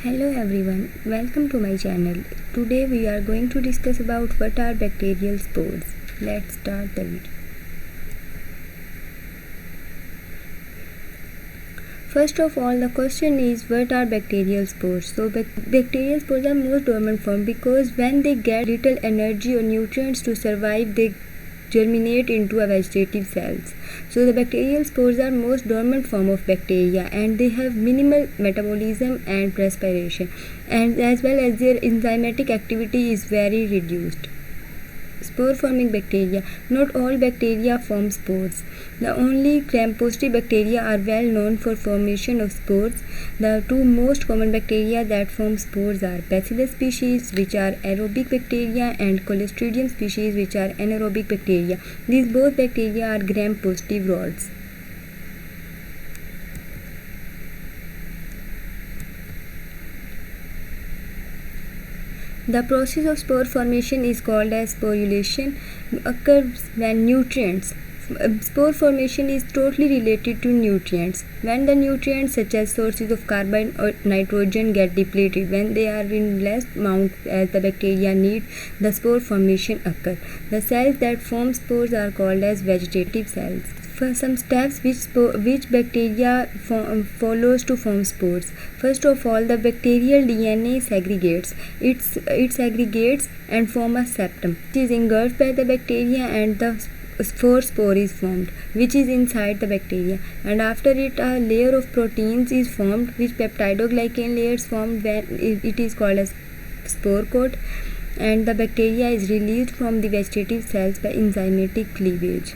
Hello everyone, welcome to my channel. Today we are going to discuss about what are bacterial spores. Let's start the video. First of all, the question is what are bacterial spores? So bacterial spores are most dormant form because when they get little energy or nutrients to survive, they germinate into a vegetative cells. So the bacterial spores are most dormant form of bacteria and they have minimal metabolism and respiration, and as well as their enzymatic activity is very reduced. Spore forming bacteria. Not all bacteria form spores. The only gram-positive bacteria are well known for formation of spores. The two most common bacteria that form spores are Bacillus species, which are aerobic bacteria, and Clostridium species, which are anaerobic bacteria. These both bacteria are gram-positive rods. The process of spore formation is called as sporulation. Occurs when nutrients. Spore formation is totally related to nutrients. When the nutrients such as sources of carbon or nitrogen get depleted, when they are in less amount as the bacteria need, the spore formation occurs. The cells that form spores are called as vegetative cells. For some steps which bacteria follows to form spores. First of all, the bacterial DNA segregates. It segregates and form a septum, which is engulfed by the bacteria, and the spore is formed, which is inside the bacteria. And after it, a layer of proteins is formed, which peptidoglycan layers formed when it is called as spore coat. And the bacteria is released from the vegetative cells by enzymatic cleavage.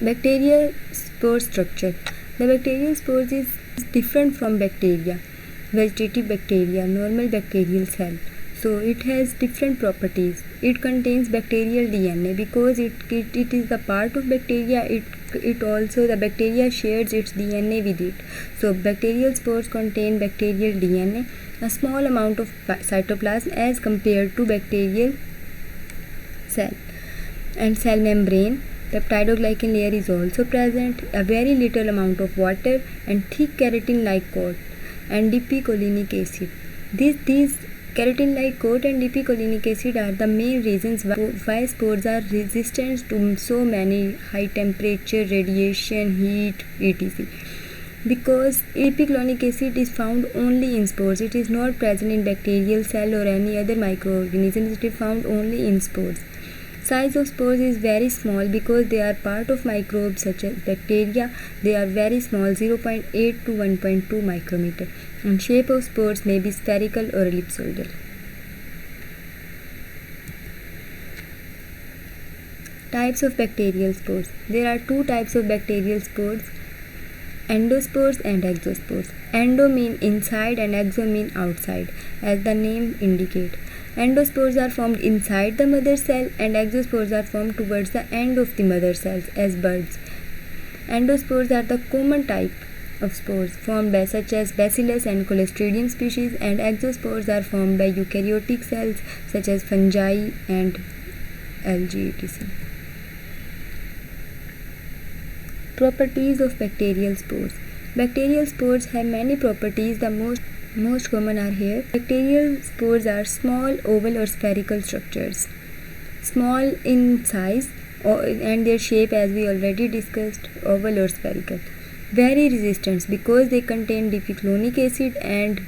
Bacterial spore structure. The bacterial spores is different from bacteria, vegetative bacteria, normal bacterial cell. So it has different properties. It contains bacterial DNA because it is the part of bacteria. It also the bacteria shares its DNA with it. So bacterial spores contain bacterial DNA, a small amount of cytoplasm as compared to bacterial cell, and cell membrane. Peptidoglycan layer is also present, a very little amount of water, and thick keratin-like coat and dipicolinic acid. These keratin-like coat and dipicolinic acid are the main reasons why spores are resistant to so many high temperature, radiation, heat, etc. Because dipicolinic acid is found only in spores. It is not present in bacterial cell or any other microorganisms. It is found only in spores. Size of spores is very small because they are part of microbes such as bacteria. They are very small, 0.8 to 1.2 micrometer. And shape of spores may be spherical or ellipsoidal. Types of bacterial spores. There are two types of bacterial spores, endospores and exospores. Endo mean inside and exo mean outside, as the name indicates. Endospores are formed inside the mother cell and exospores are formed towards the end of the mother cells as buds. Endospores are the common type of spores formed by such as Bacillus and Clostridium species, and exospores are formed by eukaryotic cells such as fungi and algae, etc. Properties of bacterial spores. Bacterial spores have many properties. The most common are here. Bacterial spores are small, oval or spherical structures. Small in size and their shape, as we already discussed, oval or spherical. Very resistant because they contain dipicolinic acid and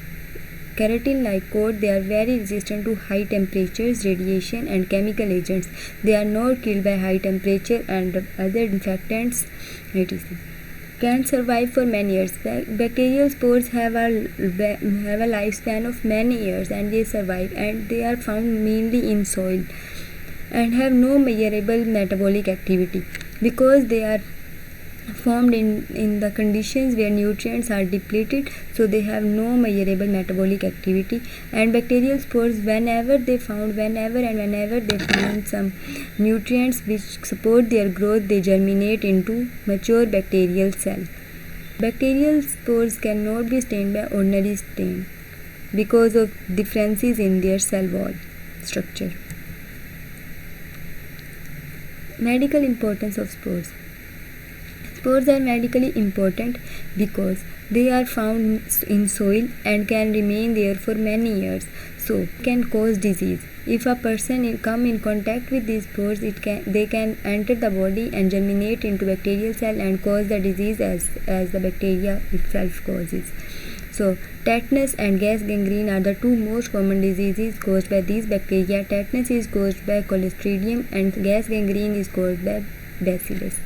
keratin-like coat. They are very resistant to high temperatures, radiation and chemical agents. They are not killed by high temperature and other infectants, etc. Can survive for many years. Bacterial spores have a lifespan of many years and they survive, and they are found mainly in soil and have no measurable metabolic activity because they are formed in the conditions where nutrients are depleted, so they have no measurable metabolic activity. And bacterial spores, whenever they find some nutrients which support their growth, they germinate into mature bacterial cell. Bacterial spores cannot be stained by ordinary stain because of differences in their cell wall structure. Medical importance of spores. Spores are medically important because they are found in soil and can remain there for many years, so can cause disease. If a person come in contact with these spores, they can enter the body and germinate into bacterial cell and cause the disease as the bacteria itself causes. So, tetanus and gas gangrene are the two most common diseases caused by these bacteria. Tetanus is caused by Clostridium and gas gangrene is caused by Bacillus.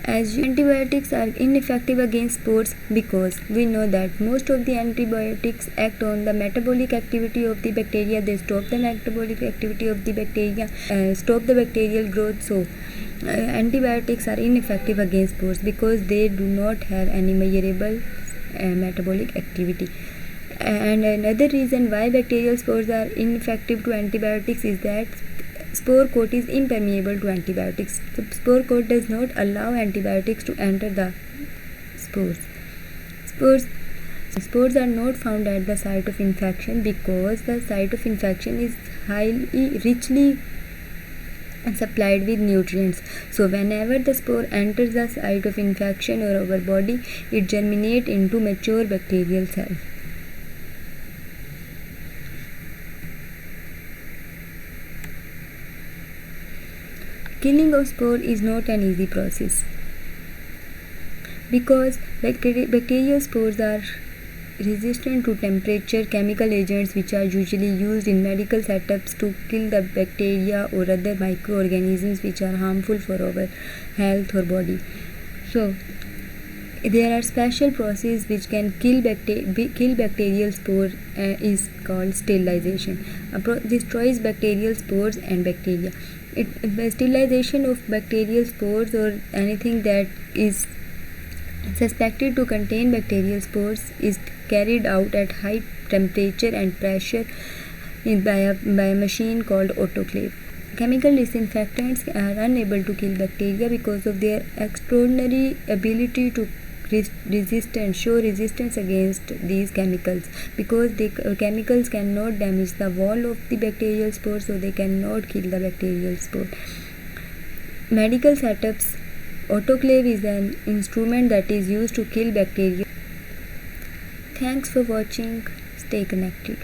Antibiotics are ineffective against spores because we know that most of the antibiotics act on the metabolic activity of the bacteria. They stop the metabolic activity of the bacteria, stop the bacterial growth. So, antibiotics are ineffective against spores because they do not have any measurable metabolic activity. And another reason why bacterial spores are ineffective to antibiotics is that spore coat is impermeable to antibiotics. The spore coat does not allow antibiotics to enter the spores. Spores are not found at the site of infection because the site of infection is richly supplied with nutrients. So whenever the spore enters the site of infection or our body, it germinates into mature bacterial cells. Killing of spore is not an easy process because bacterial spores are resistant to temperature, chemical agents which are usually used in medical setups to kill the bacteria or other microorganisms which are harmful for our health or body. So there are special processes which can kill bacterial spore is called sterilization. Destroys bacterial spores and bacteria. The sterilization of bacterial spores or anything that is suspected to contain bacterial spores is carried out at high temperature and pressure by a machine called autoclave. Chemical disinfectants are unable to kill bacteria because of their extraordinary ability to show resistance against these chemicals, because the chemicals cannot damage the wall of the bacterial spore, so they cannot kill the bacterial spore. Medical setups, autoclave is an instrument that is used to kill bacteria. Thanks for watching. Stay connected.